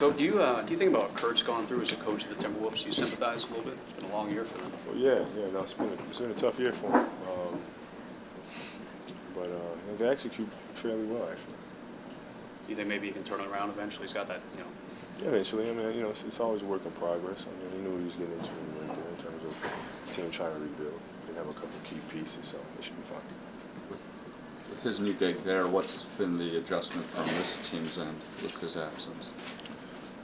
So do you think about what Kurt's gone through as a coach of the Timberwolves? Do you sympathize a little bit? It's been a long year for them. Well, yeah, no, it's been a tough year for him. But they execute fairly well, actually. Do you think maybe he can turn it around eventually? He's got that, Yeah, eventually. I mean, it's always a work in progress. I mean, he knew what he was getting into when he went there in terms of the team trying to rebuild. They have a couple of key pieces, so they should be fine. With his new gig there, what's been the adjustment from this team's end with his absence?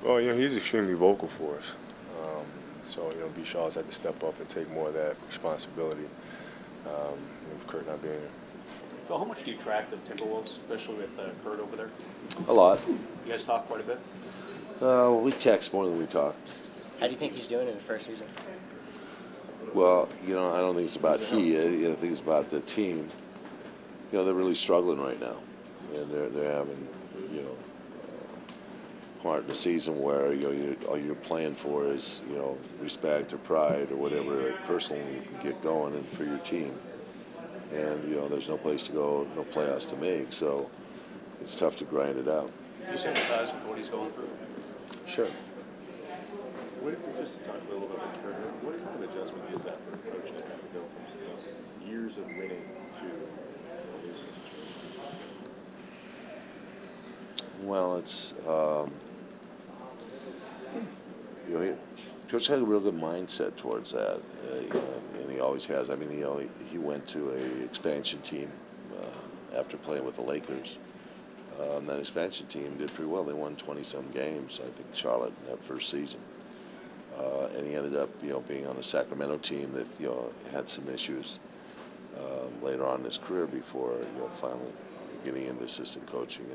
Well, he's extremely vocal for us. So, B. Shaw's had to step up and take more of that responsibility with Kurt not being here. Phil, how much do you track the Timberwolves, especially with Kurt over there? A lot. You guys talk quite a bit? We text more than we talk. How do you think he's doing in his first season? Well, I don't think it's about he. I think it's about the team. They're really struggling right now, and they're having part in the season where all you're playing for is respect or pride or whatever personally you can get going and for your team. And there's no place to go, no playoffs to make, so it's tough to grind it out. Do you sympathize with what he's going through? Sure. Just to talk a little bit about Kurt, what kind of adjustment is that for a coach to have to go from years of winning to losing situation? Well, it's Coach had a real good mindset towards that, and he always has. I mean, he went to a expansion team after playing with the Lakers. That expansion team did pretty well. They won 20-some games, I think, Charlotte in that first season. And he ended up, being on a Sacramento team that, had some issues later on in his career before, finally getting into assistant coaching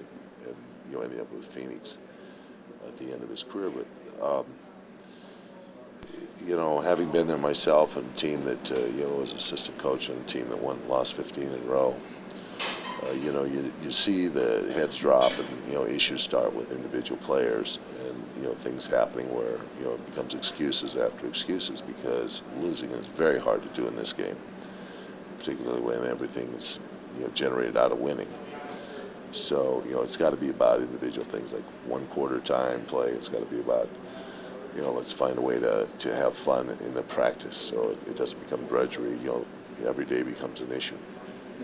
and ended up with Phoenix at the end of his career. But, having been there myself and a team that, was assistant coach on a team that lost 15 in a row, you see the heads drop and, issues start with individual players and, things happening where, it becomes excuses after excuses because losing is very hard to do in this game, particularly when everything is, generated out of winning. So, it's got to be about individual things like one quarter time play. It's got to be about, let's find a way to have fun in the practice so it doesn't become drudgery. Every day becomes an issue.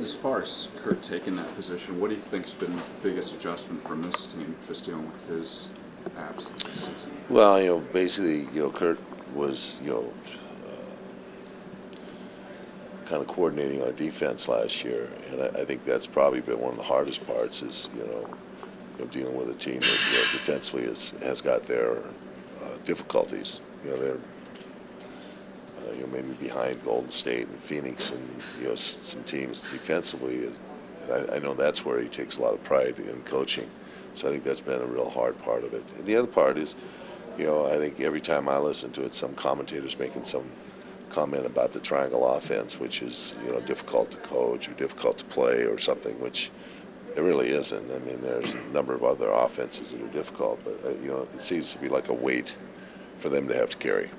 As far as Kurt taking that position, what do you think's been the biggest adjustment from this team, just dealing with his absence? Well, basically, Kurt was, kind of coordinating our defense last year, and I think that's probably been one of the hardest parts is, dealing with a team that defensively has got their difficulties. They're maybe behind Golden State and Phoenix and some teams defensively. And I know that's where he takes a lot of pride in coaching. So I think that's been a real hard part of it. And the other part is, I think every time I listen to it, some commentators making some comment about the triangle offense, which is difficult to coach or difficult to play or something, which it really isn't. I mean, there's a number of other offenses that are difficult, but it seems to be like a weight for them to have to carry.